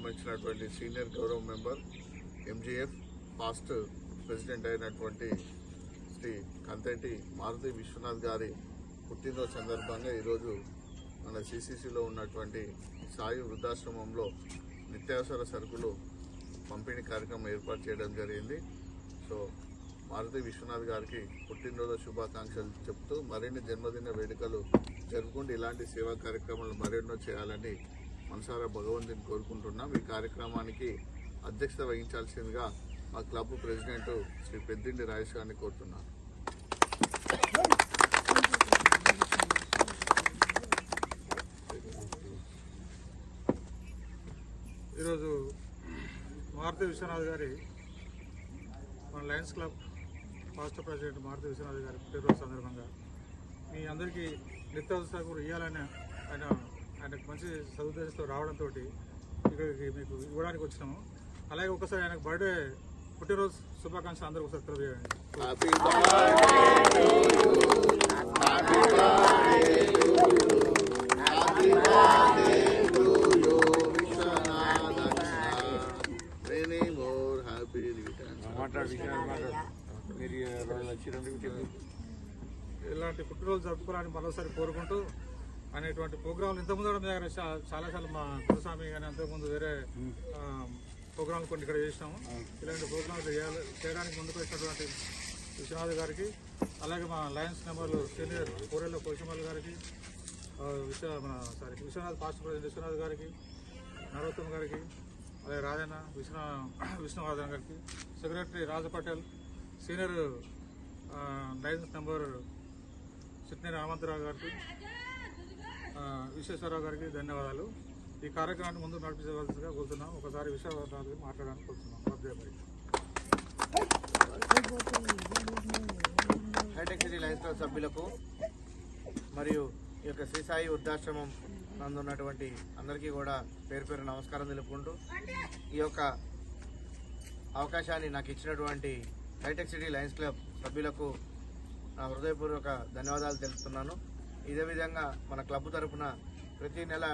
సంబంధించినటువంటి సీనియర్ గౌరవ member MGF past president అయినటువంటి శ్రీ కంతెంటి మారుతి విశ్వనాథ్ గారి పుట్టినరోజు సందర్భంగా ఈరోజు మన సిసిసిలో ఉన్నటువంటి సాయి వృద్ధాశ్రమంలో నిత్యావసర సరుకులు పంపిణీ కార్యక్రమం ఏర్పాటు చేయడం జరిగింది. సో మారుతి విశ్వనాథ్ గారికి పుట్టినరోజు శుభాకాంక్షలు చెప్తూ మరిన్ని జన్మదిన వేడుకలు జరుపుకుంటూ ఇలాంటి సేవా కార్యక్రమాలు మరెన్నో చేయాలని మనసారా భగవంతుని కోరుకుంటున్నాం. ఈ కార్యక్రమానికి అధ్యక్షత వహించాల్సిందిగా మా క్లబ్ ప్రెసిడెంట్ శ్రీ పెద్దిండి రాజేష్ గారిని కోరుతున్నాను. ఈరోజు మారుతి విశ్వనాథ్ గారి మన Lions club past president Maruti Vishwanath గారి పుట్టినరోజు సందర్భంగా మీ అందరికీ నిత్యావసర ఇవ్వాలని ఆయనకు మంచి సదుద్దేశంతో రావడంతో ఇక్కడికి మీకు ఇవ్వడానికి వచ్చినాము. అలాగే ఒకసారి ఆయనకు బర్త్డే పుట్టినరోజు శుభాకాంక్షలు అందరూ ఒకసారి తెలియజేయండి. ఇలాంటి పుట్టినరోజు జరుపుకోవాలని మరోసారి కోరుకుంటూ అనేటువంటి ప్రోగ్రాంలు ఇంతకుముందు కూడా మీ దగ్గర చాలాసార్లు మా గురుస్వామి కానీ అంతకుముందు వేరే ప్రోగ్రాంలు కొన్ని ఇక్కడ చేసినాము. ఇలాంటి ప్రోగ్రాంలు చేయడానికి ముందుకు వచ్చినటువంటి విశ్వనాథ్ గారికి, అలాగే మా లయన్స్ మెంబర్లు సీనియర్ కోరేళ్ళ కోశమల్ గారికి, విశ్వనాథ్ పాస్ట్ ప్రెసిడెంట్ విశ్వనాథ్ గారికి, నరోత్తమ్ గారికి, అలాగే రాజన్న విష్ణువర్ధన్ గారికి, secretary Raju Patel, senior Lions member Chitneni Hanumantharao గారికి, విశ్వేశ్వరరావు గారికి ధన్యవాదాలు. ఈ కార్యక్రమాన్ని ముందు నడిపించవలసిందిగా కోరుతున్నాం. ఒకసారి విశ్వనాథ్ మాట్లాడడానికి కోరుతున్నాం. హైటెక్ సిటీ లయన్స్ క్లబ్ సభ్యులకు మరియు ఈ యొక్క శ్రీ సాయి వృద్ధాశ్రమం నందు ఉన్నటువంటి అందరికీ కూడా పేరు పేరు నమస్కారం తెలుపుకుంటూ ఈ యొక్క అవకాశాన్ని నాకు ఇచ్చినటువంటి హైటెక్ సిటీ లయన్స్ క్లబ్ సభ్యులకు నా హృదయపూర్వక ధన్యవాదాలు తెలుపుతున్నాను. ఇదే విధంగా మన క్లబ్ తరఫున ప్రతి నెల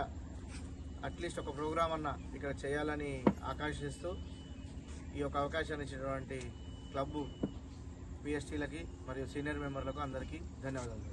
అట్లీస్ట్ ఒక ప్రోగ్రాం అన్న ఇక్కడ చేయాలని ఆకాంక్షిస్తూ ఈ యొక్క అవకాశాన్ని ఇచ్చినటువంటి క్లబ్ పిఎస్టీలకి మరియు సీనియర్ మెంబర్లకు అందరికీ ధన్యవాదాలు.